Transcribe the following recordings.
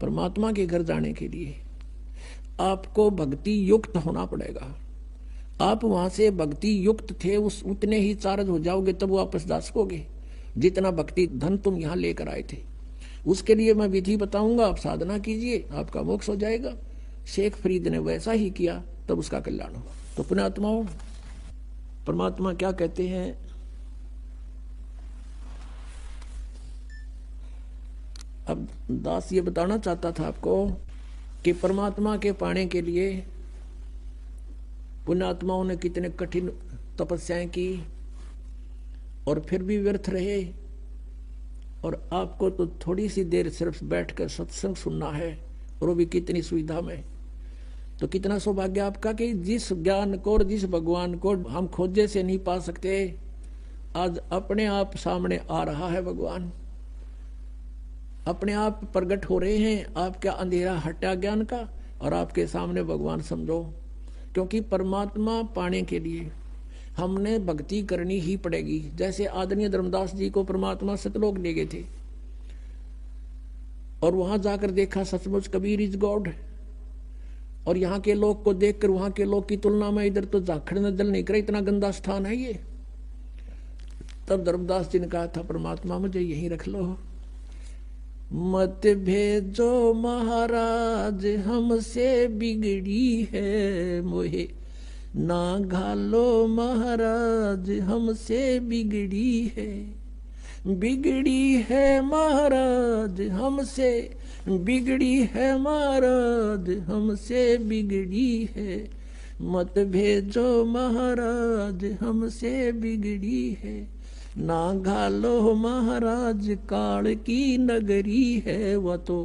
परमात्मा के घर जाने के लिए आपको भक्ति युक्त होना पड़ेगा। आप वहां से भक्ति युक्त थे, उस उतने ही चार्ज हो जाओगे तब वापस जा सकोगे जितना भक्ति धन तुम यहाँ लेकर आए थे। उसके लिए मैं विधि बताऊंगा, आप साधना कीजिए, आपका मोक्ष हो जाएगा। शेख फरीद ने वैसा ही किया, तब उसका कल्याण हुआ। तो पुण्यात्माओं, परमात्मा क्या कहते हैं, अब दास ये बताना चाहता था आपको कि परमात्मा के पाने के लिए पुण्यात्माओं ने कितने कठिन तपस्याएं की और फिर भी व्यर्थ रहे। और आपको तो थोड़ी सी देर सिर्फ बैठकर सत्संग सुनना है, और वो भी कितनी सुविधा में। तो कितना सौभाग्य आपका कि जिस ज्ञान को और जिस भगवान को हम खोजे से नहीं पा सकते, आज अपने आप सामने आ रहा है भगवान, अपने आप प्रकट हो रहे हैं। आपका अंधेरा हटा ज्ञान का और आपके सामने भगवान समझो। क्योंकि परमात्मा पाने के लिए हमने भक्ति करनी ही पड़ेगी। जैसे आदरणीय धर्मदास जी को परमात्मा सतलोक ले गए थे और वहां जाकर देखा सचमुच कबीर इज गॉड, और यहाँ के लोग को देखकर वहां के लोग की तुलना में इधर तो झाखड़ न जल नहीं करे, इतना गंदा स्थान है ये। तब धर्मदास जी ने कहा था, परमात्मा मुझे यहीं रख लो, मत भेजो महाराज हमसे बिगड़ी है मोहे, ना घालो महाराज हमसे बिगड़ी है, बिगड़ी है महाराज हमसे, बिगड़ी है महाराज हमसे बिगड़ी है, मत भेजो महाराज हमसे बिगड़ी है, ना घालो महाराज काल की नगरी है, वह तो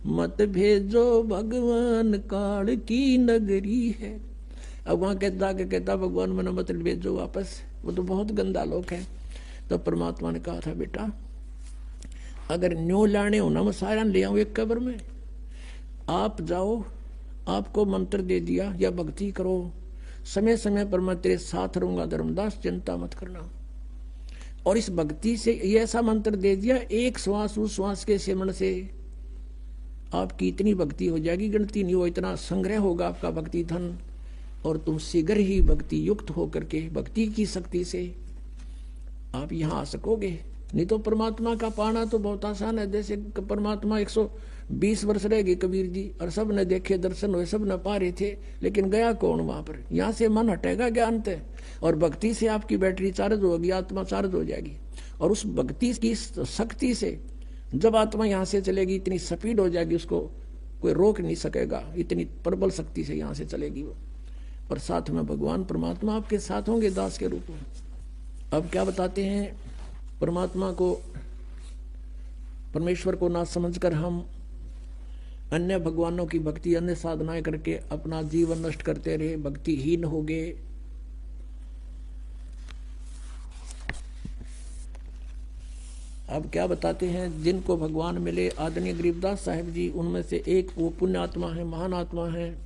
मत भेजो भगवान काल की नगरी है। अब वहां कहता भगवान मैंने मत भेजो वापस, वो तो बहुत गंदा लोग है। तो परमात्मा ने कहा था, बेटा अगर न्यू लाने हो ना मैं सारा ले आऊं एक कब्र में, आप जाओ, आपको मंत्र दे दिया या भक्ति करो, समय समय पर मैं तेरे साथ रहूंगा धर्मदास, चिंता मत करना। और इस भक्ति से ये ऐसा मंत्र दे दिया, एक श्वास उस श्वास के सेवन से आपकी इतनी भक्ति हो जाएगी गिनती नहीं हो, इतना संग्रह होगा आपका भक्ति धन, और तुम शीघ्र ही भक्ति युक्त होकर के भक्ति की शक्ति से आप यहाँ आ सकोगे। नहीं तो परमात्मा का पाना तो बहुत आसान है। जैसे परमात्मा 120 वर्ष रह गए कबीर जी, और सब ने देखे दर्शन हुए, सब ने पा रहे थे, लेकिन गया कौन वहां पर। यहाँ से मन हटेगा ज्ञान से, और भक्ति से आपकी बैटरी चार्ज होगी, आत्मा चार्ज हो जाएगी। और उस भक्ति की शक्ति से जब आत्मा यहाँ से चलेगी, इतनी स्पीड हो जाएगी, उसको कोई रोक नहीं सकेगा, इतनी प्रबल शक्ति से यहाँ से चलेगी वो। और साथ में भगवान परमात्मा आपके साथ होंगे दास के रूप में। अब क्या बताते हैं, परमात्मा को, परमेश्वर को ना समझकर हम अन्य भगवानों की भक्ति, अन्य साधनाएं करके अपना जीवन नष्ट करते रहे, भक्तिहीन हो गए। अब क्या बताते हैं, जिनको भगवान मिले, आदरणीय गरीबदास साहिब जी उनमें से एक वो पुण्य आत्मा है, महान आत्मा है,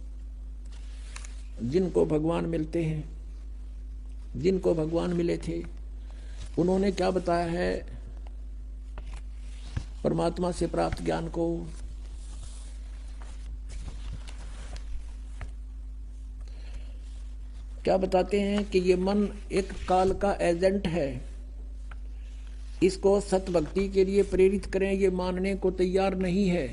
जिनको भगवान मिलते हैं, जिनको भगवान मिले थे, उन्होंने क्या बताया है परमात्मा से प्राप्त ज्ञान को। क्या बताते हैं कि ये मन एक काल का एजेंट है, इसको सत भक्ति के लिए प्रेरित करें ये मानने को तैयार नहीं है,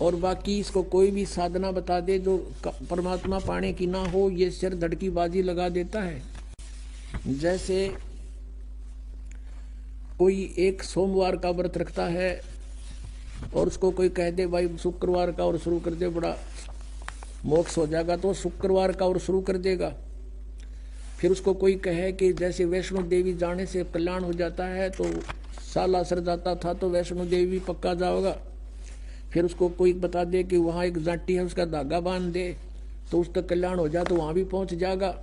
और बाकी इसको कोई भी साधना बता दे जो परमात्मा पाने की ना हो, ये सिर धड़की बाजी लगा देता है। जैसे कोई एक सोमवार का व्रत रखता है और उसको कोई कह दे भाई शुक्रवार का और शुरू कर दे, बड़ा मोक्ष हो जाएगा, तो शुक्रवार का और शुरू कर देगा। फिर उसको कोई कहे कि जैसे वैष्णो देवी जाने से कल्याण हो जाता है, तो साल असर जाता था तो वैष्णो देवी पक्का जाओगा। फिर उसको कोई बता दे कि वहाँ एक जाटी है, उसका धागा बांध दे तो उसका कल्याण हो जाए, तो वहाँ भी पहुँच जाएगा।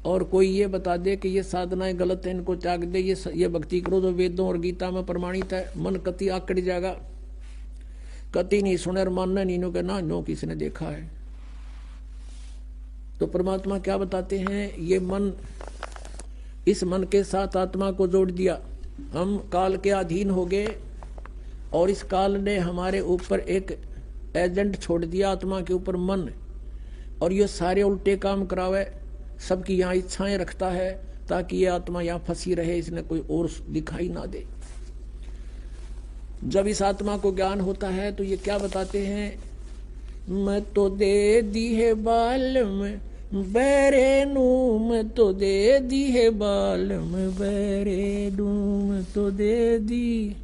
और कोई ये बता दे कि ये साधनाएं गलत है, इनको त्याग दे, ये भक्ति करो जो वेदों और गीता में प्रमाणित है, मन कति आकड़ जाएगा। कति नहीं सुने और मानना नहीं, नो के ना नो किसने देखा है। तो परमात्मा क्या बताते हैं, ये मन, इस मन के साथ आत्मा को जोड़ दिया, हम काल के अधीन हो गए, और इस काल ने हमारे ऊपर एक एजेंट छोड़ दिया आत्मा के ऊपर मन, और ये सारे उल्टे काम करावे, सबकी यहाँ इच्छाएं रखता है ताकि ये आत्मा यहाँ फंसी रहे, इसने कोई और दिखाई ना दे। जब इस आत्मा को ज्ञान होता है तो ये क्या बताते हैं, मैं तो दे दी है बाल में बैरे नू, मैं तो दे दी है बाल में बैरे नू, मैं तो दे दी।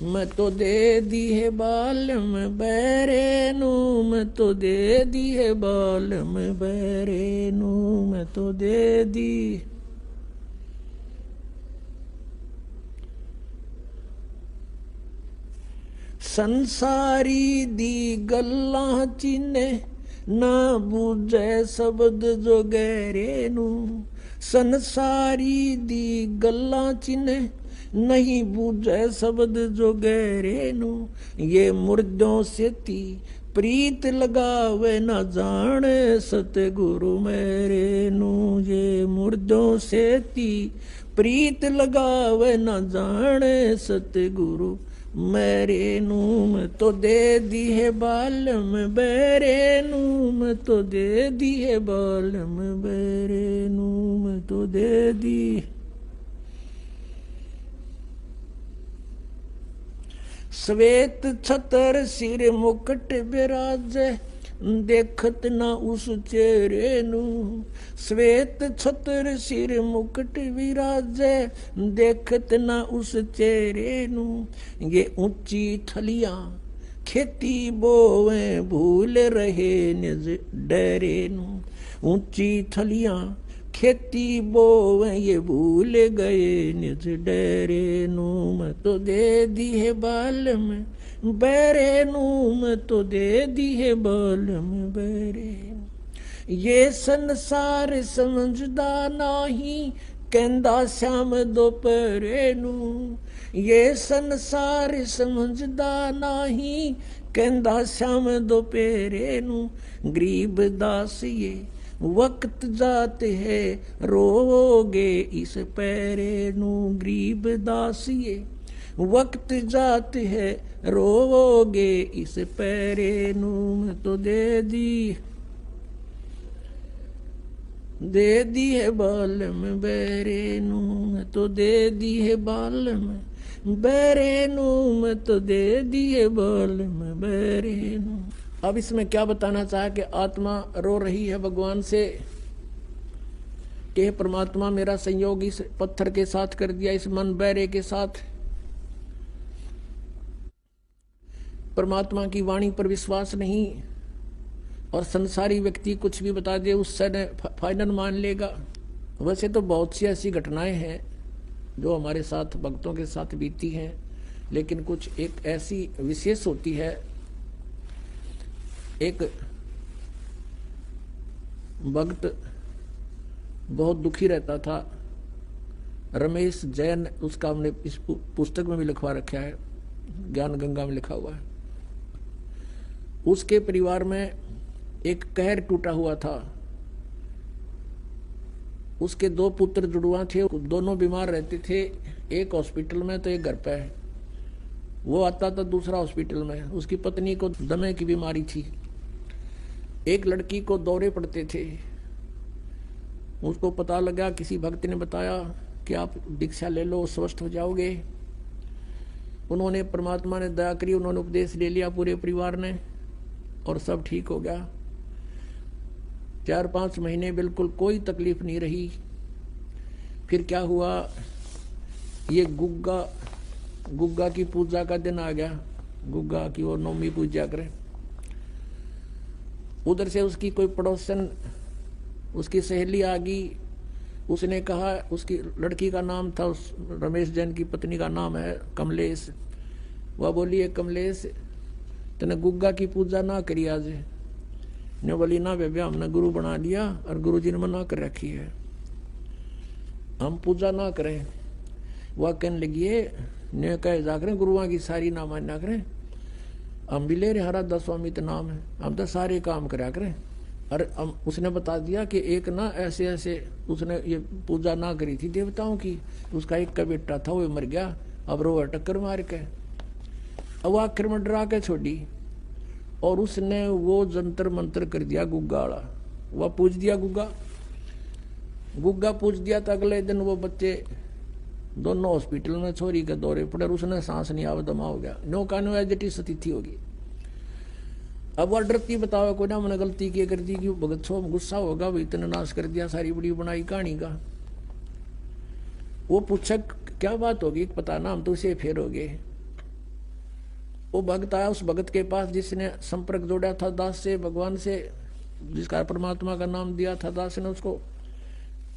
मैं तो दे दी है बाल में बैरे नू, मैं तो दे दी है बाल में बैरे नू, मैं तो दे दी। संसारी दी गल्ला चिन्ने ना बूझे शब्द जो गहरे नू, संसारी दी गल्ला चिन्ने नहीं बूझे शब्द जो गहरे नू, ये मुर्दों से ती प्रीत लगावे न जाने सतगुरु मेरे नू, ये मुर्दों से ती प्रीत लगावे न जाने सतगुरु मेरे नू, मैं तो दे दी है बाल में बैरे नू, मैं तो दे दी है बाल में बैरे नू, मैं तो दे दी। श्वेत छतर सिर मुकुट बिराजे देखत ना उस चेहरे नू, श्वेत छतर सिर मुकुट विराजे देखत ना उस चेहरे नू, ये ऊंची थलियां खेती बोवे भूल रहे निज डरे नू, ऊंची थलियां खेती बोवे ये भूल गए निज डरे नू, मैं तो दे दी है बाल में बैरे नू, मैं तो दे दी है बाल में बैरे। ये संसार समझदा नाही कहंदा श्याम दोपहरे नू, ये संसार समझदा नाही कहंदा श्याम दोपहरे नू, गरीब दास ये वक्त जाते है रोगे इस पैरे नू, गरीब दास ये वक्त जाते है रोगे इस पैरे नू, मैं तो दे दी है बाल में बैरे नू, मैं तो दे दी है बाल में बैरे नू, मैं तो दे दी है बाल में बैरे नू। अब इसमें क्या बताना चाहा कि आत्मा रो रही है भगवान से कि परमात्मा मेरा संयोग इस पत्थर के साथ कर दिया, इस मन बैरे के साथ। परमात्मा की वाणी पर विश्वास नहीं, और संसारी व्यक्ति कुछ भी बता दे उससे फाइनल मान लेगा। वैसे तो बहुत सी ऐसी घटनाएं हैं जो हमारे साथ भक्तों के साथ बीती हैं, लेकिन कुछ एक ऐसी विशेष होती है। एक भक्त बहुत दुखी रहता था, रमेश जैन, उसका हमने इस पुस्तक में भी लिखवा रखा है, ज्ञान गंगा में लिखा हुआ है। उसके परिवार में एक कहर टूटा हुआ था। उसके 2 पुत्र जुड़वा थे, दोनों बीमार रहते थे, एक हॉस्पिटल में तो एक घर पे है। वो आता था दूसरा हॉस्पिटल में। उसकी पत्नी को दमे की बीमारी थी। एक लड़की को दौरे पड़ते थे। उसको पता लगा, किसी भक्त ने बताया कि आप दीक्षा ले लो, स्वस्थ हो जाओगे। उन्होंने, परमात्मा ने दया करी, उन्होंने उपदेश ले लिया पूरे परिवार ने, और सब ठीक हो गया। 4-5 महीने बिल्कुल कोई तकलीफ नहीं रही। फिर क्या हुआ, ये गुग्गा की पूजा का दिन आ गया। गुग्गा की वो नौमी पूजा करें। उधर से उसकी कोई पड़ोसन, उसकी सहेली आ गई। उसने कहा, उसकी लड़की का नाम था, उस रमेश जैन की पत्नी का नाम है कमलेश। वह बोली, है कमलेश, तने गुग्गा की पूजा ना करी आज। ने बोली, ना बेबे, हमने गुरु बना लिया और गुरु जी ने मना कर रखी है, हम पूजा ना करें। वह कहने लगी ने कहे जा करें, गुरुआ की सारी ना मान्या करें, हम भी ले रहे हरा 10 स्वामी तो नाम है, हम तो सारे काम करा करें, और उसने बता दिया कि एक ना ऐसे ऐसे उसने ये पूजा ना करी थी देवताओं की, उसका एक का बेटा था वो मर गया, अब रो टक्कर मार के, अब वो आखिर में डरा के छोड़ी और उसने वो जंतर मंत्र कर दिया गुग्गा वाला, वह पूछ दिया गुग्गा पूछ दिया। तो अगले दिन वो बच्चे दोनों हॉस्पिटल में छोरी के दौरे पड़े, उसने सांस नहीं आवा, दमा हो गया, नो कानो एजिटिस स्थिति होगी। अब वह डरती बताओ कोई ना मैंने गलती की कर दी कि भगत सो गुस्सा होगा, वो इतने नाश कर दिया, सारी बड़ी बनाई कहानी का। वो पूछा क्या बात होगी, पता ना हम तो उसे फेर हो गए। वो भक्त आया उस भगत के पास जिसने संपर्क जोड़ा था दास से, भगवान से, जिसका परमात्मा का नाम दिया था दास ने उसको।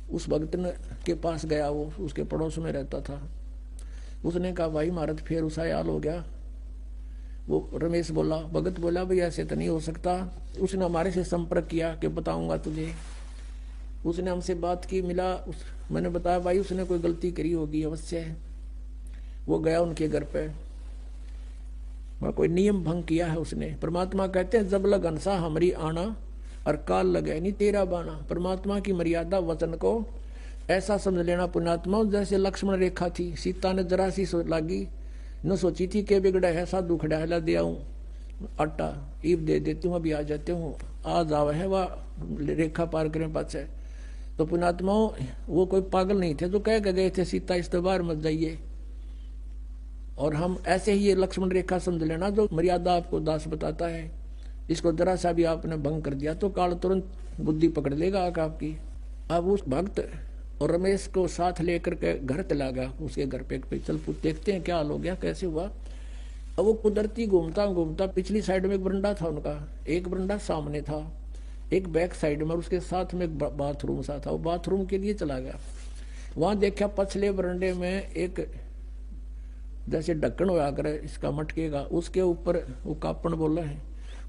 उस भक्त ने के पास गया, वो उसके पड़ोस में रहता था। उसने कहा भाई महाराज फिर उसा हाल हो गया। वो रमेश बोला, भगत बोला भाई ऐसे तो नहीं हो सकता। उसने हमारे से संपर्क किया कि बताऊंगा तुझे। उसने हमसे बात की, मिला, मैंने बताया भाई उसने कोई गलती करी होगी अवश्य है। वो गया उनके घर पे, वह कोई नियम भंग किया है उसने। परमात्मा कहते हैं जब लग अंसा हमारी आना और काल लगे नहीं तेरा बाना। परमात्मा की मर्यादा वचन को ऐसा समझ लेना पुण्यात्मा, जैसे लक्ष्मण रेखा थी, सीता ने जरा सी लागी न सोची थी कि बिगड़ा है साधु खड़ा है, ला दे आऊं आटा ईब दे देती हूँ, अभी आ जाते हूँ, आ जावा है वह रेखा पार करें पाछे। तो पुण्यात्माओं वो कोई पागल नहीं थे जो कह के गए थे सीता इस बार मत जाइए। और हम ऐसे ही ये लक्ष्मण रेखा समझ लेना, जो मर्यादा आपको दास बताता है, इसको जरा सा भी आपने भंग कर दिया तो काल तुरंत बुद्धि पकड़ लेगा आपकी। अब उस भक्त और रमेश को साथ लेकर के घर चला गया, उसके घर पे चल देखते हैं क्या हाल हो गया, कैसे हुआ। अब वो कुदरती घूमता घूमता पिछली साइड में एक बरंडा था उनका, एक बरंडा सामने था, एक बैक साइड में, और उसके साथ में एक बाथरूम सा था। वो बाथरूम के लिए चला गया, वहां देखा पछले बरंडे में एक जैसे ढक्कन होया करे इसका मटकेगा, उसके ऊपर वो कापड़ बोला है,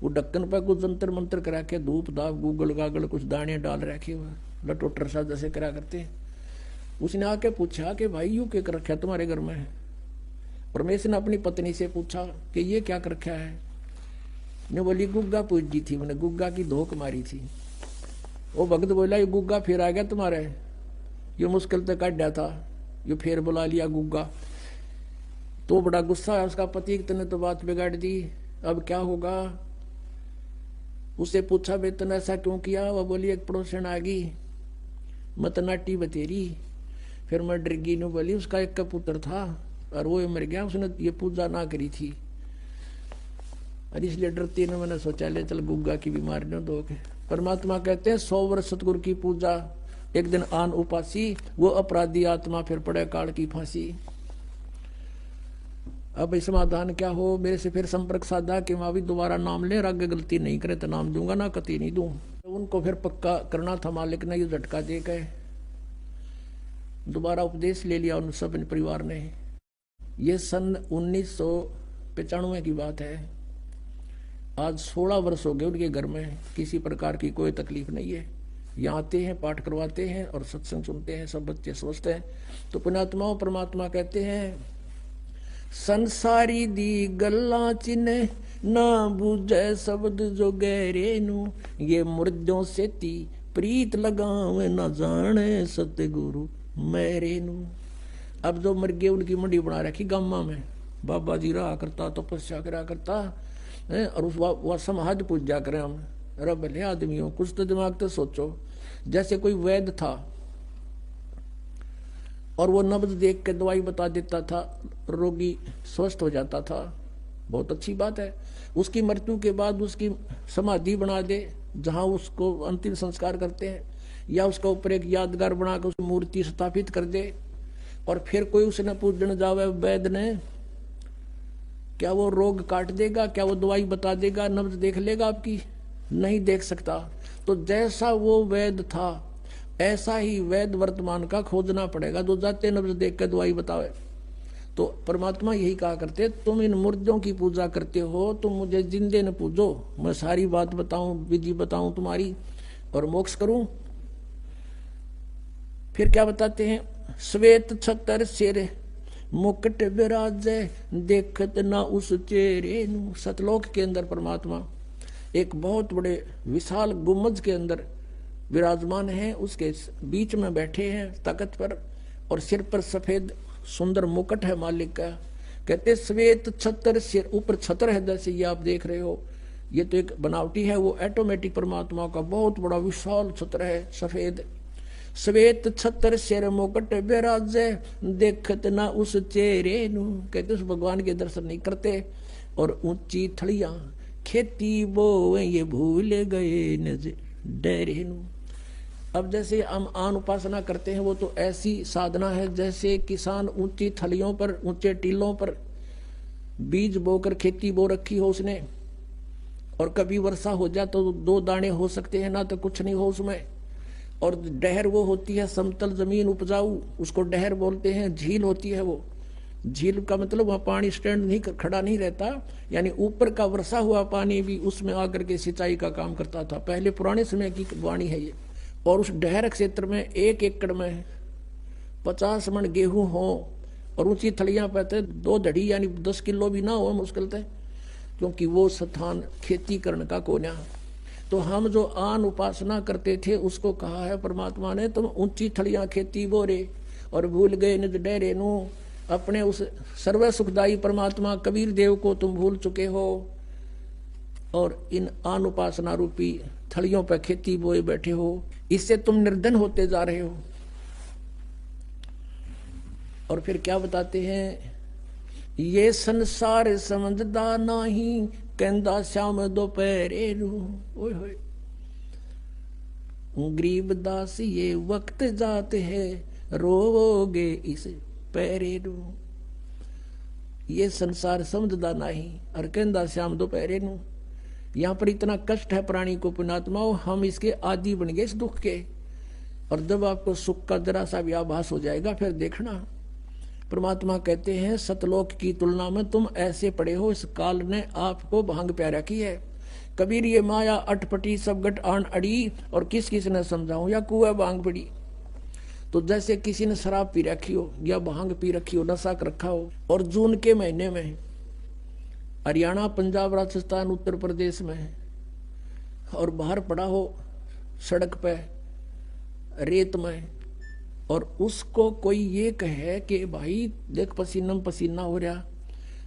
वो ढक्कन पर कुछ जंतर मंत्र करा के धूप दाप गूगल गागल कुछ दाने डाल रखे हुए लटोटर सा जैसे करा करते हैं। उसने आके पूछा कि भाई यू क्या कर रखा है तुम्हारे घर में। परमेश ने अपनी पत्नी से पूछा कि ये क्या कर रखा है। ने बोली गुग्गा पूज दी थी, मैंने गुग्गा की धोख मारी थी। वो भगत बोला ये गुग्गा फिर आ गया तुम्हारे, ये मुश्किल तक काटा था, ये फिर बुला लिया गुग्गा। तो बड़ा गुस्सा है उसका पति, तने तो बात बिगाड़ दी, अब क्या होगा। उससे पूछा बेतन ऐसा क्यों किया। वह बोली एक पड़ोसन आ गई मत नाटी बतेरी, फिर मैं डर गई। ने बोली उसका एक का पुत्र था और वो मर गया, उसने ये पूजा ना करी थी और इसलिए डरती ने मैंने सोचा ले चल गुग्गा की बीमारी न दो के। परमात्मा कहते हैं 100 वर्ष सतगुरु की पूजा एक दिन आन उपासी, वो अपराधी आत्मा फिर पड़े काल की फांसी। अब समाधान क्या हो, मेरे से फिर संपर्क साधा कि वहां भी दोबारा नाम ले, आगे गलती नहीं करे तो नाम दूंगा ना कति नहीं दूं। तो उनको फिर पक्का करना था, मालिक ने ये झटका दे के दोबारा उपदेश ले लिया उन सब परिवार ने। ये सन 1995 की बात है, आज 16 वर्ष हो गए उनके घर में किसी प्रकार की कोई तकलीफ नहीं है। यहाँ आते हैं, पाठ करवाते हैं और सत्संग सुनते हैं, सब बच्चे समझते हैं। तो पुण्यात्माओं परमात्मा कहते हैं संसारी दी गल्ला चिन्ह ना बूझे शब्द जो गहरे नू, ये मुर्दों से ती प्रीत लगावे ना जाने सतगुरु मेरे नू। अब जो मर गए उनकी मंडी बना रखी गामा में, बाबा जी रहा करता तपस्या करा करता है, और उस वह समाज पूजा करें हम। अरे भले आदमियों कुछ तो दिमाग तो सोचो। जैसे कोई वैद्य था और वो नब्ज देख के दवाई बता देता था, रोगी स्वस्थ हो जाता था, बहुत अच्छी बात है। उसकी मृत्यु के बाद उसकी समाधि बना दे जहां उसको अंतिम संस्कार करते हैं, या उसका ऊपर एक यादगार बनाकर उसकी मूर्ति स्थापित कर दे, और फिर कोई उसे न पूजने जावे वैद्य ने, क्या वो रोग काट देगा, क्या वो दवाई बता देगा, नब्ज देख लेगा आपकी? नहीं देख सकता। तो जैसा वो वैद्य था ऐसा ही वैद्य वर्तमान का खोजना पड़ेगा, जो जाते नब्ज देख के दवाई बतावे। तो परमात्मा यही कहा करते, तुम इन मुर्दों की पूजा करते हो, तुम मुझे जिंदे न पूजो, मैं सारी बात बताऊं, विधि बताऊं तुम्हारी और मोक्ष करूं। फिर क्या बताते हैं, श्वेत छतर सिर मुकुट विराजे देखत ना उस चेहरे नू। सतलोक के अंदर परमात्मा एक बहुत बड़े विशाल गुम्बद के अंदर विराजमान है, उसके बीच में बैठे हैं तख्त पर, और सिर पर सफेद सुंदर मुकुट है मालिक का। कहते श्वेत छत्र, सिर ऊपर छत्र है, जैसे ये आप देख रहे हो, ये तो एक बनावटी है, वो ऑटोमेटिक परमात्मा का बहुत बड़ा विशाल छत्र है सफेद। श्वेत छत्र सिर मुकुट विराजे, देखत ना उस चेहरे नु। कहते उस भगवान के दर्शन नहीं करते। और ऊंची थड़ियां खेती बो ये भूल गए नज डरे नु। अब जैसे हम आन उपासना करते हैं, वो तो ऐसी साधना है जैसे किसान ऊंची थलियों पर, ऊंचे टीलों पर बीज बोकर खेती बो रखी हो उसने, और कभी वर्षा हो जाए तो 2 दाने हो सकते हैं, ना तो कुछ नहीं हो उसमें। और डहर वो होती है समतल जमीन उपजाऊ, उसको डहर बोलते हैं। झील होती है वो, झील का मतलब वहाँ पानी स्टैंड नहीं खड़ा नहीं रहता, यानी ऊपर का वर्षा हुआ पानी भी उसमें आकर के सिंचाई का काम करता था। पहले पुराने समय की वाणी है ये। और उस डहर क्षेत्र में 1 एकड़ में 50 मन गेहूं हो, और ऊंची थलियां पाते 2 धड़ी यानी 10 किलो भी ना हो मुश्किल थे, क्योंकि वो स्थान खेती करने का कोना। तो हम जो आन उपासना करते थे उसको कहा है परमात्मा ने, तुम ऊंची थलियां खेती बोरे और भूल गए निज डेरे नु। अपने उस सर्व सुखदायी परमात्मा कबीर देव को तुम भूल चुके हो, और इन आन उपासना रूपी थलियों पर खेती बोए बैठे हो। इससे तुम निर्धन होते जा रहे हो। और फिर क्या बताते हैं, ये संसार समझदा नहीं, कहंदा श्याम दोपहरे रू। ओए होए, गरीब दास ये वक्त जाते है, रोवोगे इस पैरे रू। ये संसार समझदा नहीं, और कहंदा श्याम दोपहरे रू। यहाँ पर इतना कष्ट है प्राणी को पुण्यात्माओं, हम इसके आदि बन गए इस दुख के। और जब आपको सुख का जरा सा भी आभास हो जाएगा, फिर देखना परमात्मा कहते हैं सतलोक की तुलना में तुम ऐसे पड़े हो, इस काल ने आपको भांग प्यारा की है। कबीर ये माया अटपटी सब गट आन अड़ी, और किस किस ने समझाऊं या कुआ भांग पड़ी। तो जैसे किसी ने शराब पी रखी हो या भांग पी रखी हो, नशा कर रखा हो, और जून के महीने में हरियाणा, पंजाब, राजस्थान, उत्तर प्रदेश में, और बाहर पड़ा हो सड़क पे रेत में, और उसको कोई ये कहे कि भाई देख पसीना पसीना हो रहा,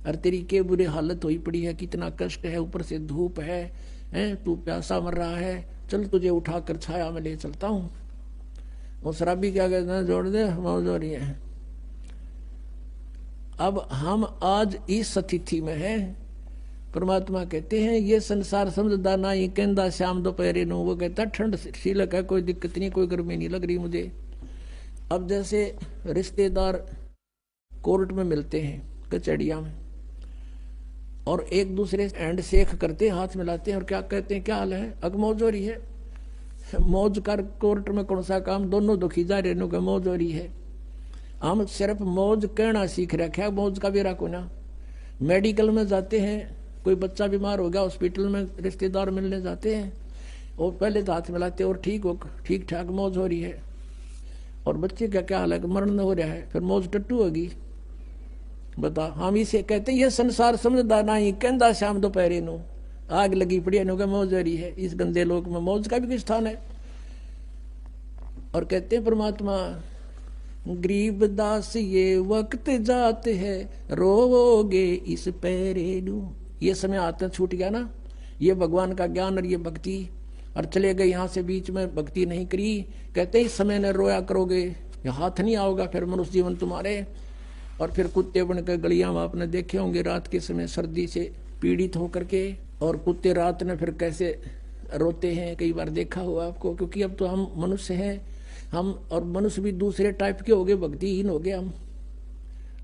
और तेरी के बुरी हालत हुई पड़ी है, कितना कष्ट है, ऊपर से धूप है, तू प्यासा मर रहा है, चल तुझे उठाकर छाया में ले चलता हूँ। वो शराबी क्या कहते हैं, जोड़ दे मौज हो रही है। अब हम आज इस स्थिति में हैं। परमात्मा कहते हैं ये संसार समझदा ना, ये कहंदा श्याम दोपहरे नो। वो कहता ठंड शीलक है, कोई दिक्कत नहीं, कोई गर्मी नहीं लग रही मुझे। अब जैसे रिश्तेदार कोर्ट में मिलते हैं, कचहरिया में, और एक दूसरे से हैंड शेक करते हैं, हाथ मिलाते हैं, और क्या कहते हैं, क्या हाल है, अग मौज हो रही है। मौज कर कोर्ट में कौन सा काम, दोनों दुखी जा रहे का मौज हो रही है। हम सिर्फ मौज कहना सीख रखे, मौज का बेरा को ना। मेडिकल में जाते हैं, कोई बच्चा बीमार हो गया, हॉस्पिटल में रिश्तेदार मिलने जाते हैं, और पहले तो हाथ मिलाते और ठीक ठाक मौज हो रही है। और बच्चे का क्या हाल है, मरण हो रहा है, फिर मौज टट्टू होगी। बता, हम इसे कहते हैं ये संसार समझदा नहीं, कहंदा शाम दोपहरे नो। आग लगी पड़ी है, मौज हो रही है। इस गंदे लोक में मौज का भी कोई स्थान है। और कहते हैं परमात्मा, गरीब दास ये वक्त जाते है, रोवोगे इस पैरे नु। ये समय आते छूट गया ना, ये भगवान का ज्ञान और ये भक्ति, और चले गए यहाँ से, बीच में भक्ति नहीं करी। कहते इस समय ने रोया करोगे, ये हाथ नहीं आओगा फिर मनुष्य जीवन तुम्हारे। और फिर कुत्ते बनकर गलियां में आपने देखे होंगे रात के समय सर्दी से पीड़ित होकर के, और कुत्ते रात में फिर कैसे रोते हैं, कई बार देखा हुआ आपको। क्योंकि अब तो हम मनुष्य हैं, हम और मनुष्य भी दूसरे टाइप के हो गए, भक्तिहीन हो गए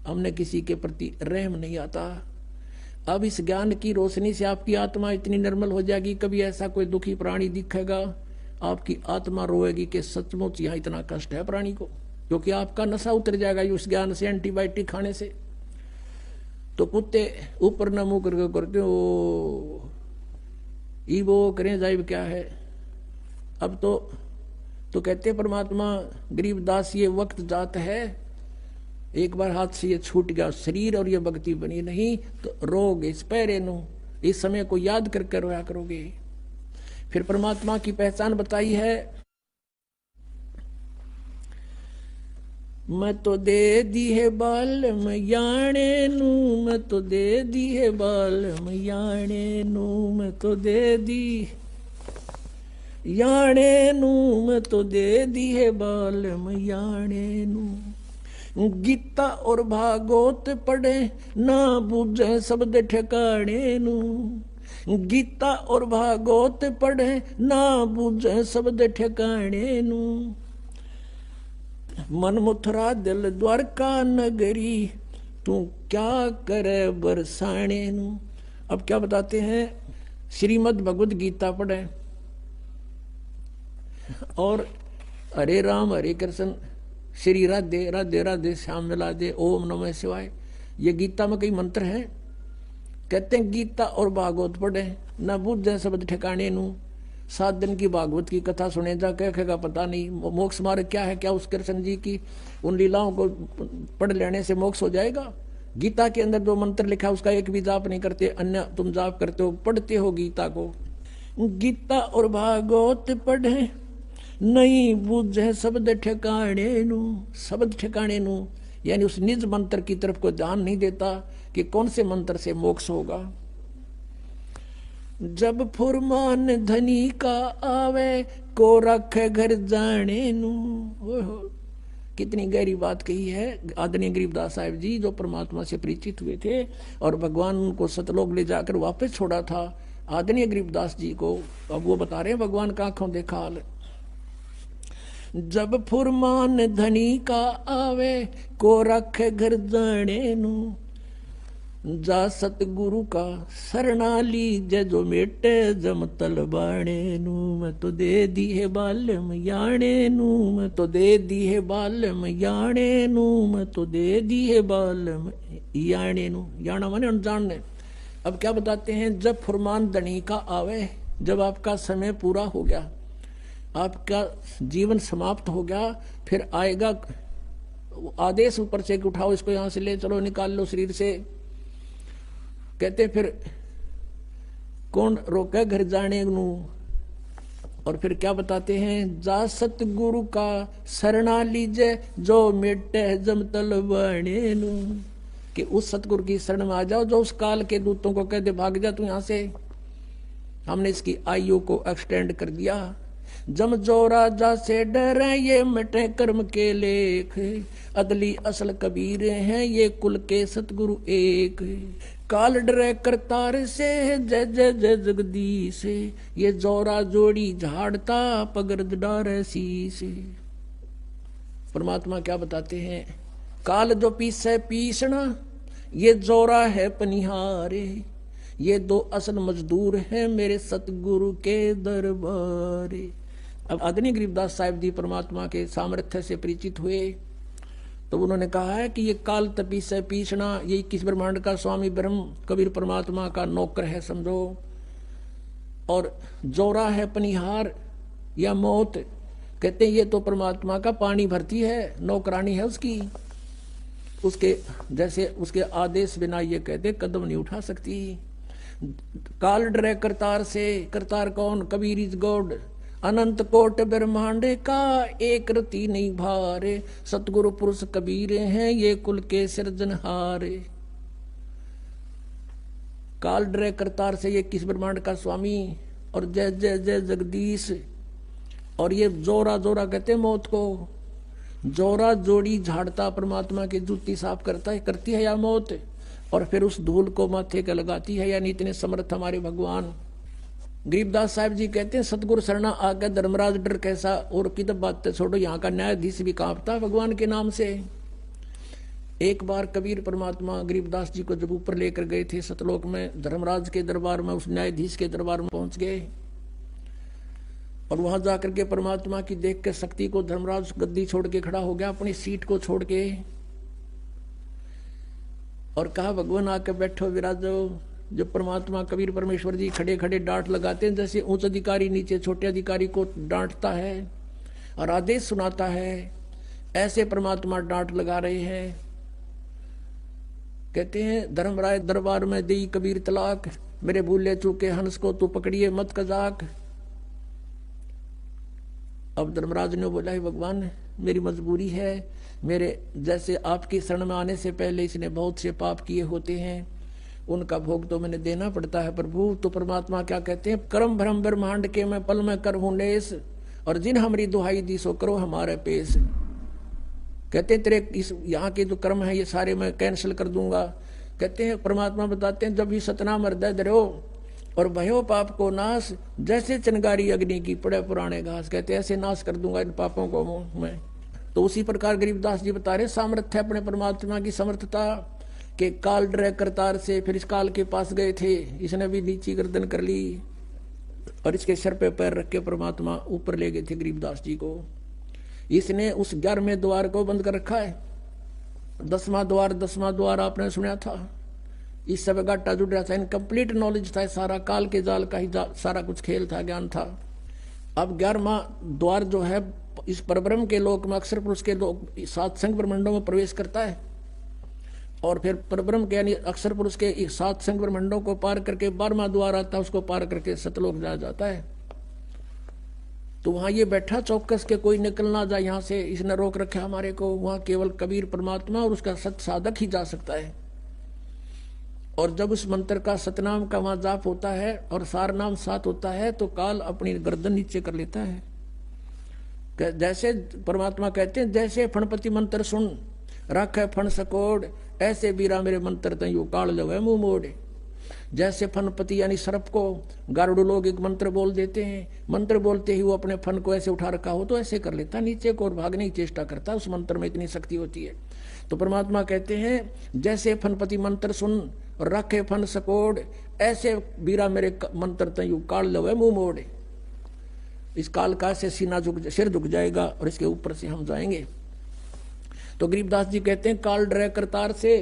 हमने किसी के प्रति रहम नहीं आता। अब इस ज्ञान की रोशनी से आपकी आत्मा इतनी निर्मल हो जाएगी, कभी ऐसा कोई दुखी प्राणी दिखेगा, आपकी आत्मा रोएगी कि सचमुच यहाँ इतना कष्ट है प्राणी को, क्योंकि आपका नशा उतर जाएगा उस ज्ञान से, एंटीबायोटिक खाने से। तो कुत्ते ऊपर न मुंह करके करते हो, ई वो करें जाए क्या है। अब तो कहते परमात्मा, गरीबदास ये वक्त जात है, एक बार हाथ से ये छूट गया शरीर और ये भक्ति बनी नहीं, तो रोग इस पैरे नु, इस समय को याद करके रोया करोगे। फिर परमात्मा की पहचान बताई है, मैं तो दे दी है बाल मैयाणे नू, मैं तो दे दी है बाल मैयाणे नू, मैं तो दे दी याणे नू, मैं तो दे दी है बाल मैयाणे नू। गीता और भागवत पढ़े ना बूझे शब्द ठिकाने नू, गीता और भागवत पढ़े ना बूझे शब्द ठिकाने नू। मन मुथरा दिल द्वारका नगरी, तू क्या करे बरसाने नू। अब क्या बताते हैं, श्रीमद् भगवद गीता पढ़े और हरे राम हरे कृष्ण श्री राधे राधे राधे श्याम मिला दे ओम नमः शिवाय, ये गीता में कई मंत्र हैं। कहते हैं गीता और भागवत पढ़े न बुझे शब्द ठिकाने नू। 7 दिन की भागवत की कथा सुने जा कहेगा पता नहीं मोक्ष मार्ग क्या है, क्या उस कृष्ण जी की उन लीलाओं को पढ़ लेने से मोक्ष हो जाएगा। गीता के अंदर जो मंत्र लिखा उसका एक भी जाप नहीं करते, अन्य तुम जाप करते हो, पढ़ते हो गीता को। गीता और भागवत पढ़े नहीं बूझे शब्द ठिकाने नू, शब्द ठिकाने नू यानी उस निज मंत्र की तरफ को ध्यान नहीं देता कि कौन से मंत्र से मोक्ष होगा। जब फुरमान धनी का आवे को रखे घर जाने नू। कितनी गहरी बात कही है आदरणीय गरीबदास साहिब जी, जो परमात्मा से परिचित हुए थे और भगवान उनको सतलोक ले जाकर वापस छोड़ा था आदरणीय गरीबदास जी को। अब वो बता रहे हैं भगवान का आंखों देखा हाल। जब फुरमान धनी का आवे को रखे घर जाने नू, जा सतगुरु का शरणा लीजे जो मेटे जम तलबाणे नू। मैं तो दे दी है बाल मैयाणे नू, मैं तो दे दी है बाल मैयाणे नू, मैं तो दे दी है बाल याणे नू। याना माने अनजाने। अब क्या बताते हैं, जब फुरमान धनी का आवे, जब आपका समय पूरा हो गया, आपका जीवन समाप्त हो गया, फिर आएगा आदेश ऊपर से कि उठाओ इसको यहां से ले चलो, निकाल लो शरीर से। कहते फिर कौन रोके घर जाने नू। और फिर क्या बताते हैं, जा सतगुरु का शरणा लीजे जो मेटे जम तलबाणे नू, कि उस सतगुरु की शरण में आ जाओ जो उस काल के दूतों को कहते भाग जा तू यहां से। हमने इसकी आयु को एक्सटेंड कर दिया। जम जो राजा से डरे ये मिटे कर्म के लेख, अदली असल कबीर हैं ये कुल के सतगुरु एक। काल डरे करतार से जय जय जय जगदीश, ये जोरा जोड़ी झाड़ता पगर्द डारे शीश। परमात्मा क्या बताते हैं, काल जो पीसे पीसना, ये जोरा है पनिहारे, ये 2 असल मजदूर हैं मेरे सतगुरु के दरबारे। अब आदरणीय गरीबदास साहिब जी परमात्मा के सामर्थ्य से परिचित हुए तो उन्होंने कहा है कि ये काल तपी से पीछना, ये 21 ब्रह्मांड का स्वामी ब्रह्म कबीर परमात्मा का नौकर है समझो, और जोरा है पनिहार या मौत। कहते हैं ये तो परमात्मा का पानी भरती है, नौकरानी है उसकी, उसके जैसे उसके आदेश बिना ये कहते कदम नहीं उठा सकती। काल डरे करतार से, करतार कौन, कबीर इज गॉड। अनंत कोट ब्रह्मांड का एक रति नहीं भारे, सतगुरु पुरुष कबीर हैं ये कुल के सृजनहारे। काल डरे करतार से ये 21 ब्रह्मांड का स्वामी, और जय जय जय जगदीश। और ये जोरा जोरा कहते हैं मौत को, जोरा जोड़ी झाड़ता परमात्मा की जूती साफ करती है या मौत, और फिर उस धूल को माथे के लगाती है, यानी इतने समर्थ हमारे भगवान। गरीबदास साहिब जी कहते हैं सतगुरु शरणा आगे धर्मराज डर कैसा, और की तो बात छोड़ो यहाँ का न्यायाधीश भी कांपता भगवान के नाम से। एक बार कबीर परमात्मा गरीबदास जी को जब ऊपर लेकर गए थे सतलोक में, धर्मराज के दरबार में, उस न्यायाधीश के दरबार में पहुंच गए, और वहां जाकर के परमात्मा की देख के शक्ति को धर्मराज गद्दी छोड़ के खड़ा हो गया, अपनी सीट को छोड़ के, और कहा भगवान आके बैठो विराजो। जब परमात्मा कबीर परमेश्वर जी खड़े खड़े डांट लगाते हैं, जैसे उच्च अधिकारी नीचे छोटे अधिकारी को डांटता है और आदेश सुनाता है, ऐसे परमात्मा डांट लगा रहे हैं। कहते हैं धर्मराय दरबार में दी कबीर तलाक, मेरे भूले चूके हंस को तू पकड़िए मत कजाक। अब धर्मराज ने बोला, है भगवान मेरी मजबूरी है, मेरे जैसे आपकी शरण में आने से पहले इसने बहुत से पाप किए होते हैं, उनका भोग तो मैंने देना पड़ता है प्रभु। तो परमात्मा क्या कहते हैं, कर्म भ्रम ब्रह्मांड के मैं पल में कर हूं लेस, और जिन हमारी दुहाई दी सो करो हमारे पेश। कहते हैं तेरे इस यहाँ के जो कर्म है ये सारे मैं कैंसिल कर दूंगा। कहते हैं परमात्मा बताते हैं, जब भी सतनाम हृदय धरो और भयो पाप को नाश, जैसे चिंगारी अग्नि की पड़े पुराने घास, कहते हैं ऐसे नाश कर दूंगा इन पापों को मैं। तो उसी प्रकार गरीबदास जी बता रहे सामर्थ्य अपने परमात्मा की समर्थता के काल डरे करतार से, फिर इस काल के पास गए थे, इसने भी नीची गर्दन कर ली और इसके सर पे पैर रख के परमात्मा ऊपर ले गए थे गरीबदास जी को। इसने उस 11वें द्वार को बंद कर रखा है। 10वां द्वार आपने सुना था, इस सब गाटा जुड़ रहा था, इनकम्प्लीट नॉलेज था, सारा काल के जाल का ही सारा कुछ खेल था, ज्ञान था। अब 11वां द्वार जो है इस परब्रह्म के लोक में अक्षर पुरुष के लोक 7 संग ब्रह्मंडों में प्रवेश करता है, और फिर परब्रह्म के यानी अक्षर पुरुष के 7 संग ब्रह्मंडों को पार करके 12वां द्वार आता है, उसको पार करके सतलोक जाया जाता है। तो वहां ये बैठा चौकस के कोई निकल ना जाए यहाँ से, इसने रोक रखा हमारे को। वहां केवल कबीर परमात्मा और उसका सत साधक ही जा सकता है। और जब उस मंत्र का सतनाम का वहां जाप होता है और सार नाम साथ होता है, तो काल अपनी गर्दन नीचे कर लेता है। जैसे परमात्मा कहते हैं, जैसे फणपति मंत्र सुन रख फण सकोड़, ऐसे बीरा मेरे मंत्र तयू काल लवे मुंह मोड़े। जैसे फनपति यानी सर्प को गारुड़ लोग एक मंत्र बोल देते हैं, मंत्र बोलते ही वो अपने फन को ऐसे उठा रखा हो तो ऐसे कर लेता नीचे को और भागने की चेष्टा करता, उस मंत्र में इतनी शक्ति होती है। तो परमात्मा कहते हैं, जैसे फनपति मंत्र सुन और रखे फन सकोड़, ऐसे बीरा मेरे मंत्र तयू काल लवे मुंह मोड़े। इस काल का से सीना सिर झुक जाएगा और इसके ऊपर से हम जाएंगे। तो गरीबदास जी कहते हैं, काल डरे करतार से।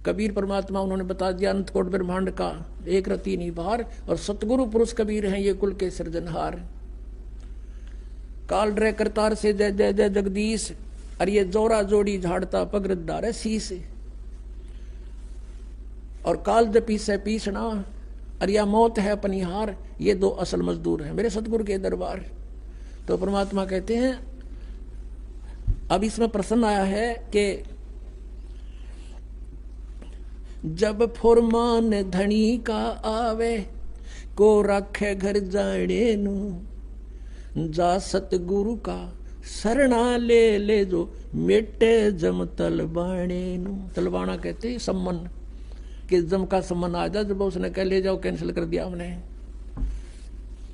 कबीर परमात्मा उन्होंने बता दिया अनंत कोट ब्रह्मांड का एक रति नहीं बाहर, और सतगुरु पुरुष कबीर हैं ये कुल के सृजनहार। काल डरे करतार से जय जय जय जगदीश, और ये जोरा जोड़ी झाड़ता पगरदार शीस। और काल जपी से पीसना, और या मौत है पनिहार, ये 2 असल मजदूर हैं मेरे सतगुरु के दरबार। तो परमात्मा कहते हैं, अब इसमें प्रश्न आया है कि जब फुरमान धनी का आवे, को रखे घर जाने नू, जा सतगुरु का शरणा ले ले जो मिटे जम तलबाणे नू। तलबाना कहते हैं सम्मन, कि जम का सम्मन आ जा। जब उसने कह ले जाओ, कैंसिल कर दिया हमने,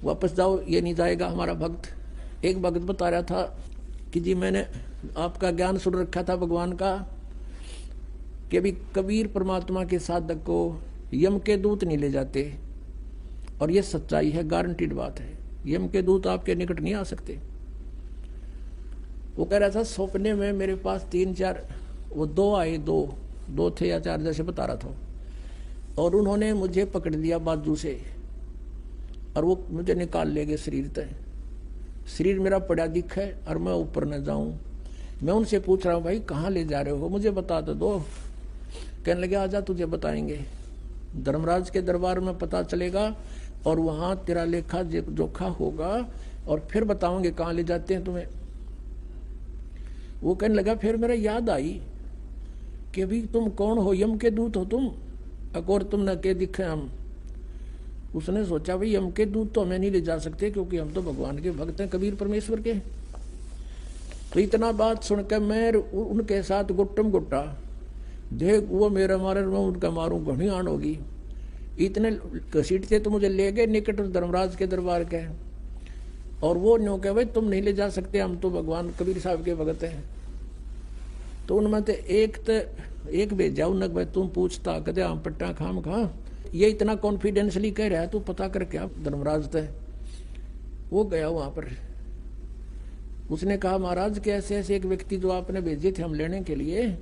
वापस जाओ, ये नहीं जाएगा हमारा भक्त। एक भक्त बता रहा था कि जी मैंने आपका ज्ञान सुन रखा था भगवान का, कि अभी कबीर परमात्मा के साधक को यम के दूत नहीं ले जाते, और ये सच्चाई है, गारंटीड बात है। यम के दूत आपके निकट नहीं आ सकते। वो कह रहा था, सपने में मेरे पास 3-4 वो 2 आए, 2 थे या 4 जैसे बता रहा था, और उन्होंने मुझे पकड़ लिया बाजू से और वो मुझे निकाल ले गए शरीर तक। शरीर मेरा पड़ा दिख है और मैं ऊपर न जाऊं। मैं उनसे पूछ रहा हूं, भाई कहाँ ले जा रहे हो, मुझे बता तो दो। कहने लगे, आजा तुझे बताएंगे, धर्मराज के दरबार में पता चलेगा और वहां तेरा लेखा जोखा होगा और फिर बताओगे कहाँ ले जाते हैं तुम्हें। वो कहने लगा, फिर मेरा याद आई कि अभी तुम कौन हो, यम के दूत हो तुम, और तुम न के दिखे हम। उसने सोचा, भाई यम के दूत तो हमें नहीं ले जा सकते क्योंकि हम तो भगवान के भक्त हैं, कबीर परमेश्वर के। तो इतना बात सुनकर मैं उनके साथ गुट्टम गुट्टा, देख वो मेरा मारे मैं उनका मारूं, घनी आन होगी। इतने घसीटते तो मुझे ले गए निकट धर्मराज के दरबार के, और वो न्यों कहे, भाई तुम नहीं ले जा सकते, हम तो भगवान कबीर साहब के भगत हैं। तो उनमें तो एक भेजा उन्हें, भाई तुम पूछता कदे हम पट्टा खाम खा, ये इतना कॉन्फिडेंशली कह रहा है, तो पता करके आप धर्मराज थे। वो गया वहां पर, उसने कहा, महाराज के ऐसे ऐसे एक व्यक्ति जो आपने भेजे थे हम लेने के लिए,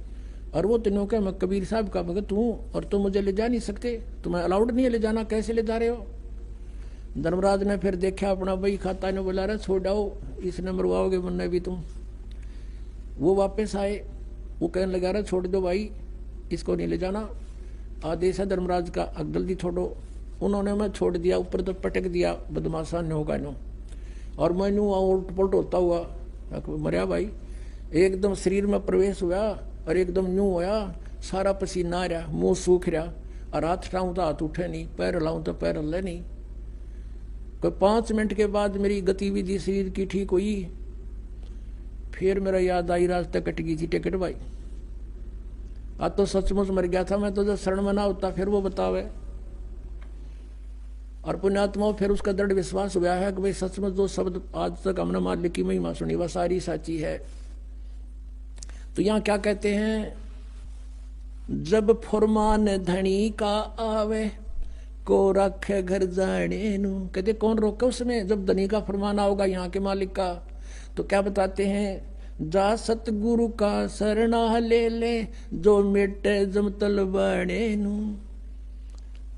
और वो तीनों का मैं कबीर साहब का भगत हूँ और तुम मुझे ले जा नहीं सकते, तुम्हें अलाउड नहीं है ले जाना, कैसे ले जा रहे हो। धर्मराज ने फिर देखा अपना बही खाता ने, बोला रहा छोड़ आओ, इसने मरवाओगे मुन्ने भी तुम। वो वापस आए, वो कहने लगा, रहा छोड़ दो भाई, इसको नहीं ले जाना, आदेश है धर्मराज का, जल्दी छोड़ो। उन्होंने मैं छोड़ दिया, ऊपर तो पटक दिया बदमाशा ने होगा नो, और मैनू उलट पुलट होता हुआ मरिया भाई, एकदम शरीर में प्रवेश हुआ और एकदम न्यू होया, सारा पसीना आ रहा, मुंह सूख रहा, और हाथ उठाऊं तो हाथ उठे नहीं, पैर हिलाऊं तो पैर हिले नहीं। कोई 5 मिनट के बाद मेरी गतिविधि शरीर की ठीक हुई, फिर मेरा याद आई रास्ते कट गई थी टिकट भाई, आज तो सचमुच मर गया था मैं, तो जो शरण में ना होता फिर वो बतावे। और पुण्यात्मा फिर उसका दृढ़ विश्वास हुआ है कि भाई सचमुच जो शब्द आज तक हमने मालिक की महिमा सुनी वह सारी साची है। तो यहाँ क्या कहते हैं, जब फरमान धनी का आवे को रखे घर जाने नू, कहते कौन रोके उसमें, जब धनी का फरमान आओगा यहाँ के मालिक का। तो क्या बताते हैं, जा सतगुरु का शरणा ले ले जो मिटे जमतल बने नू।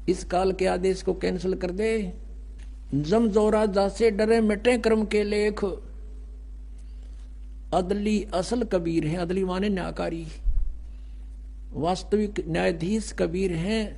इस काल के आदेश को कैंसिल कर दे, जम जोरा जासे डरे मिटे कर्म के लेख। अदली असल कबीर है, अदली माने न्यायकारी, वास्तविक न्यायाधीश कबीर हैं।